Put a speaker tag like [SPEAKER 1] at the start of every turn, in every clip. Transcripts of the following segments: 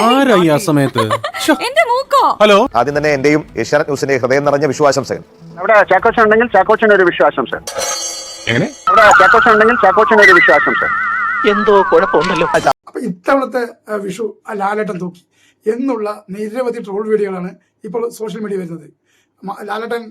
[SPEAKER 1] ആരായി ആ സമയത്ത്?
[SPEAKER 2] എന്റെ മൂക്കോ?
[SPEAKER 1] ഹലോ,
[SPEAKER 3] ആദ്യം തന്നെ എന്റെയും ഏഷ്യാനെറ്റ് ന്യൂസിന്റെ ഹൃദയം നിറഞ്ഞ വിശ്വാസംസകൾ.
[SPEAKER 4] അവിടെ ചാക്കോച്ചൻ ഉണ്ടെങ്കിൽ ചാക്കോച്ചൻ ഒരു വിശ്വാസംസ.
[SPEAKER 1] എങ്ങനെ?
[SPEAKER 4] അവിടെ ചാക്കോച്ചൻ ഉണ്ടെങ്കിൽ ചാക്കോച്ചൻ ഒരു വിശ്വാസംസ.
[SPEAKER 5] എന്തോ കുഴപ്പമുണ്ടല്ലോ.
[SPEAKER 6] അപ്പൊ ഇത്തവണത്തെ വിഷു ലാലേട്ടൻ തൂക്കി എന്നുള്ള നിരവധി ട്രോൾ വീഡിയോകളാണ് ഇപ്പോൾ സോഷ്യൽ മീഡിയ വരുന്നത്. ലാലേട്ടൻ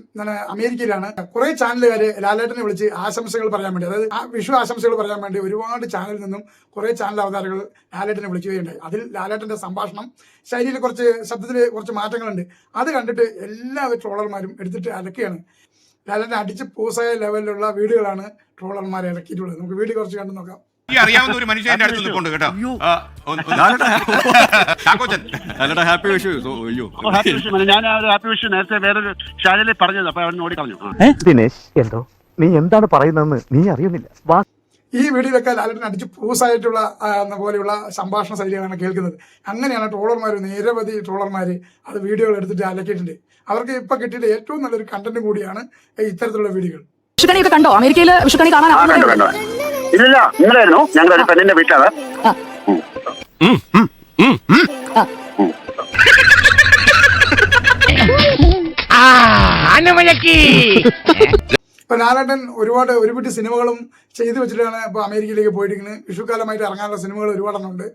[SPEAKER 6] അമേരിക്കയിലാണ്. കുറെ ചാനലുകാര് ലാലേട്ടനെ വിളിച്ച് ആശംസകൾ പറയാൻ വേണ്ടി, അതായത് വിഷു ആശംസകൾ പറയാൻ വേണ്ടി ഒരുപാട് ചാനലിൽ നിന്നും കുറെ ചാനൽ അവതാരകൾ ലാലേട്ടനെ വിളിക്കുകയുണ്ടായി. അതിൽ ലാലേട്ടന്റെ സംഭാഷണം ശൈലിയിൽ കുറച്ച് ശബ്ദത്തിൽ കുറച്ച് മാറ്റങ്ങളുണ്ട്. അത് കണ്ടിട്ട് എല്ലാ ട്രോളർമാരും എടുത്തിട്ട് അലക്കുകയാണ്. ലാലേട്ടൻ അടിച്ച് പൂസായ ലെവലിലുള്ള വീഡിയോകളാണ് ട്രോളർമാരെ ഇറക്കിയിട്ടുള്ളത്. നമുക്ക് വീഡിയോ കുറച്ച് കണ്ടു നോക്കാം.
[SPEAKER 7] അറിയാവുന്ന ഒരു മനുഷ്യന്റെ അടുത്ത് നിൽപ്പുണ്ട് കേട്ടോ.
[SPEAKER 1] ഹാപ്പി വിഷു.
[SPEAKER 4] ഞാൻ ഹാപ്പി വിഷു നേരത്തെ വേറൊരു ചാനലിൽ പറഞ്ഞത്, അപ്പൊ അവൻ ഓടിക്കളഞ്ഞു.
[SPEAKER 5] ദിനേശ്, എന്തോ നീ എന്താണ് പറയുന്നതെന്ന് നീ അറിയുന്നില്ല.
[SPEAKER 6] ഈ വീഡിയോയിലൊക്കെ ലാലേട്ടൻ അടിച്ച് പൂസായിട്ടുള്ള പോലെയുള്ള സംഭാഷണ ശൈലിയാണ് കേൾക്കുന്നത്. അങ്ങനെയാണ് ട്രോളർമാർ, നിരവധി ട്രോളർമാർ അത് വീഡിയോകൾ എടുത്തിട്ട് അലക്കിയിട്ടുണ്ട്. അവർക്ക് ഇപ്പൊ കിട്ടിയിട്ട് ഏറ്റവും നല്ലൊരു കണ്ടന്റ് കൂടിയാണ് ഇത്തരത്തിലുള്ള വീഡിയോകൾ.
[SPEAKER 2] വിഷുക്കണിയൊക്കെ കണ്ടോ? അമേരിക്കയിൽ വിഷുക്കണി കാണാൻ
[SPEAKER 4] ഇല്ല, നിങ്ങളായിരുന്നു ഞങ്ങളൊരു പെണ്ണിന്റെ വീട്ടിലാണ്.
[SPEAKER 6] ഇപ്പൊ ലാലേട്ടൻ ഒരുപാട് സിനിമകളും ചെയ്തു വെച്ചിട്ടാണ് ഇപ്പൊ അമേരിക്കയിലേക്ക് പോയിരിക്കുന്നത്. വിഷുക്കാലമായിട്ട് ഇറങ്ങാനുള്ള സിനിമകൾ ഒരുപാടെണ്ണമുണ്ട്.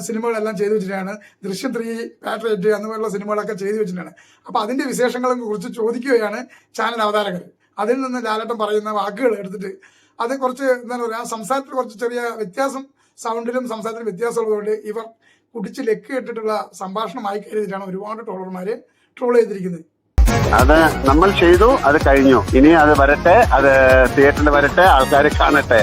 [SPEAKER 6] സിനിമകളെല്ലാം ചെയ്തു വെച്ചിട്ടാണ്. ദൃശ്യം 3, പാട്രിയറ്റ് എന്നിവയുള്ള സിനിമകളൊക്കെ ചെയ്തു വെച്ചിട്ടാണ്. അപ്പൊ അതിന്റെ വിശേഷങ്ങളെ കുറിച്ച് ചോദിക്കുകയാണ് ചാനൽ അവതാരകർ. അതിൽ നിന്ന് ലാലേട്ടൻ പറയുന്ന വാക്കുകൾ എടുത്തിട്ട് അത് കുറച്ച് എന്താണ് പറയുക, സംസാരത്തിൽ കുറച്ച് ചെറിയ വ്യത്യാസം, സൗണ്ടിലും സംസാരത്തിലും വ്യത്യാസമുള്ളതുകൊണ്ട് ഇവർ കുടിച്ച് ലെക്ക് ഇട്ടിട്ടുള്ള സംഭാഷണമായി കരുതിയിട്ടാണ് ഒരുപാട് ട്രോളർമാര് ട്രോൾ ചെയ്തിരിക്കുന്നത്.
[SPEAKER 4] അത് നമ്മൾ ചെയ്തു, അത് കഴിഞ്ഞു. ഇനി അത് വരട്ടെ, അത് തിയേറ്ററിൽ വരട്ടെ, ആൾക്കാർ കാണട്ടെ.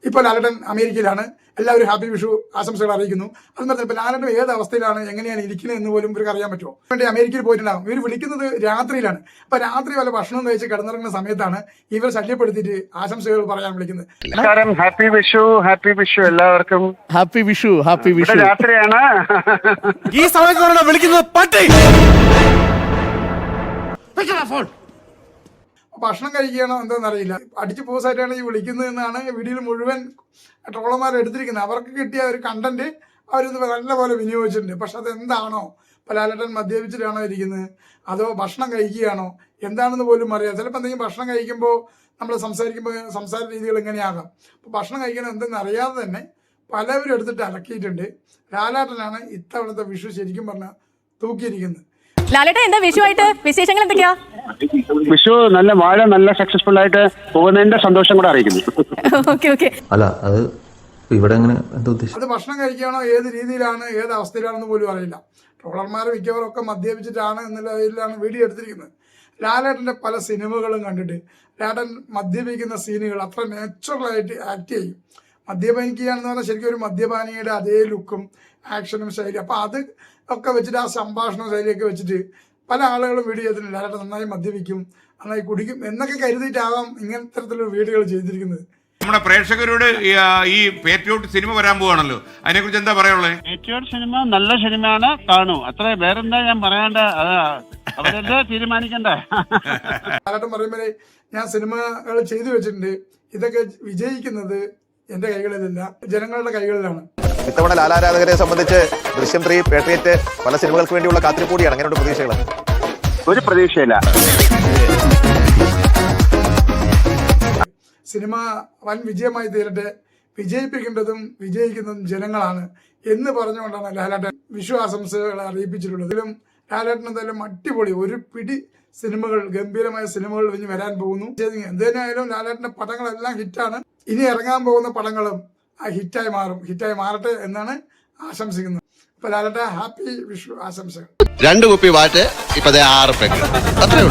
[SPEAKER 6] ഇപ്പൊ ലാലേട്ടൻ അമേരിക്കയിലാണ്. എല്ലാവരും ഹാപ്പി വിഷു ആശംസകൾ അറിയിക്കുന്നു. അതുപോലെ ഇപ്പൊ ലാലേട്ടൻ ഏത് അവസ്ഥയിലാണ്, എങ്ങനെയാണ് ഇരിക്കുന്നത് എന്ന് പോലും ഇവർക്ക് അറിയാൻ പറ്റുമോ? വേണ്ടി അമേരിക്കയിൽ പോയിട്ടുണ്ടാകും. ഇവർ വിളിക്കുന്നത് രാത്രിയിലാണ്. അപ്പൊ രാത്രി വല്ല ഭക്ഷണം കഴിച്ച് കിടന്നിറങ്ങുന്ന സമയത്താണ് ഇവർ ശല്യപ്പെടുത്തിയിട്ട് ആശംസകൾ പറയാൻ വിളിക്കുന്നത്.
[SPEAKER 4] നമസ്കാരം, ഹാപ്പി വിഷു, ഹാപ്പി വിഷു എല്ലാവർക്കും.
[SPEAKER 5] Happy Vishu, happy Vishu.
[SPEAKER 4] രാത്രിയാണ്.
[SPEAKER 1] ഈ സമയത്താണ് വിളിക്കുന്നത് പട്ടി.
[SPEAKER 6] ഭക്ഷണം കഴിക്കുകയാണോ എന്താണെന്ന് അറിയില്ല. അടിച്ചു പോസായിട്ടാണ് ഈ വിളിക്കുന്നത് എന്നാണ് വീഡിയോയിൽ മുഴുവൻ ട്രോളർമാർ എടുത്തിരിക്കുന്നത്. അവർക്ക് കിട്ടിയ ഒരു കണ്ടന്റ് അവരിത് നല്ല പോലെ വിനിയോഗിച്ചിട്ടുണ്ട്. പക്ഷെ അതെന്താണോ, ഇപ്പൊ ലാലേട്ടൻ മദ്യപിച്ചിട്ടാണോ ഇരിക്കുന്നത്, അതോ ഭക്ഷണം കഴിക്കുകയാണോ എന്താണെന്ന് പോലും അറിയാം. ചിലപ്പോൾ എന്തെങ്കിലും ഭക്ഷണം കഴിക്കുമ്പോൾ നമ്മൾ സംസാര രീതികൾ എങ്ങനെയാകാം. അപ്പോൾ ഭക്ഷണം കഴിക്കണം എന്തെന്ന് അറിയാതെ തന്നെ പലവരും എടുത്തിട്ട് അലക്കിയിട്ടുണ്ട്. ലാലേട്ടനാണ് ഇത്തവണത്തെ വിഷു ശരിക്കും പറഞ്ഞാൽ തൂക്കിയിരിക്കുന്നത്.
[SPEAKER 2] ലാലേട്ടൻ എന്താ വിഷുവായിട്ട് വിശേഷങ്ങൾ എന്തൊക്കെയാ?
[SPEAKER 4] വിഷു നല്ല സക്സസ്ഫുൾ ആയിട്ട് പോകുന്നതിന്റെ സന്തോഷം കൂടെ അറിയിക്കുന്നു.
[SPEAKER 8] അല്ല, അത് ഇവിടെ എങ്ങനെ എന്താ ഉദ്ദേശം?
[SPEAKER 6] അത് ഭക്ഷണം കഴിക്കുകയാണോ, ഏത് രീതിയിലാണ്, ഏത് അവസ്ഥയിലാണെന്ന് പോലും അറിയില്ല. ട്രോളർമാർ മിക്കവരൊക്കെ മദ്യപിച്ചിട്ടാണ് എന്നുള്ള രീതിയിലാണ് വീഡിയോ എടുത്തിരിക്കുന്നത്. ലാലേട്ടന്റെ പല സിനിമകളും കണ്ടിട്ട് ലാലേട്ടൻ മദ്യപിക്കുന്ന സീനുകൾ അത്ര നാച്ചുറലായിട്ട് ആക്ട് ചെയ്യും. മദ്യപാനിക്കുകയാണെന്ന് പറഞ്ഞാൽ ശരിക്കും ഒരു മദ്യപാനിയുടെ അതേ ലുക്കും ആക്ഷനും ശൈലി. അപ്പൊ അത് ഒക്കെ വെച്ചിട്ട് ആ സംഭാഷണ ശൈലിയൊക്കെ വെച്ചിട്ട് പല ആളുകളും വീഡിയോ ചെയ്തിട്ടുണ്ട്. ലാലേട്ടൻ നന്നായി മദ്യപിക്കും, നന്നായി കുടിക്കും എന്നൊക്കെ കരുതിയിട്ടാവാം ഇങ്ങനത്തെ വീഡിയോകൾ ചെയ്തിരിക്കുന്നത്.
[SPEAKER 7] നമ്മുടെ പ്രേക്ഷകരോട് ഈ പേട്രിയോട്ട് സിനിമ വരാൻ പോവാണല്ലോ, അതിനെ കുറിച്ച് എന്താ പറയാനുള്ളത്?
[SPEAKER 4] പേട്രിയോട്ട് സിനിമ നല്ല സിനിമയാണ്, കാണൂ. അത്ര വേറെന്താ ഞാൻ പറയാണ്ട, അവരെന്താ തീരുമാനിക്കണ്ടേ.
[SPEAKER 6] ലാലേട്ടൻ പറയുമ്പോൾ ഞാൻ സിനിമകൾ ചെയ്തു വെച്ചിട്ടുണ്ട്, ഇതൊക്കെ വിജയിക്കുന്നത് എന്റെ കൈകളിലല്ല, ജനങ്ങളുടെ കൈകളിലാണ്.
[SPEAKER 3] ഇത്തവണ ലാലാരാധകരെ സംബന്ധിച്ച് ദൃശ്യം 3, പാട്രിയറ്റ് പല സിനിമകൾക്ക് വേണ്ടിയുള്ള കാത്തിരിപ്പ് കൂടിയാണ്. അങ്ങനെയുള്ള പ്രതീക്ഷകൾ?
[SPEAKER 4] ഒരു പ്രതീക്ഷയില്ല.
[SPEAKER 6] സിനിമ വൻ വിജയമായി തീരട്ടെ, വിജയിപ്പിക്കേണ്ടതും വിജയിക്കുന്നതും ജനങ്ങളാണ് എന്ന് പറഞ്ഞുകൊണ്ടാണ് ലാലേട്ടൻ വിഷു ആശംസകൾ അറിയിപ്പിച്ചിട്ടുള്ളത്. ഇതിലും ലാലേട്ടൻ എന്തായാലും അടിപൊളി ഒരു പിടി സിനിമകൾ, ഗംഭീരമായ സിനിമകൾ ഇനി വരാൻ പോകുന്നു. എന്തിനായാലും ലാലേട്ടന്റെ പടങ്ങളെല്ലാം ഹിറ്റാണ്. ഇനി ഇറങ്ങാൻ പോകുന്ന പടങ്ങളും ആ ഹിറ്റായി മാറട്ടെ എന്നാണ് ആശംസിക്കുന്നത്. അപ്പൊ ലാലേട്ട ഹാപ്പി വിഷു ആശംസകൾ.
[SPEAKER 9] 2 കുപ്പി വാറ്റ് ഇപ്പൊ 6 പെഗ് അത്രേ ഉള്ളൂ.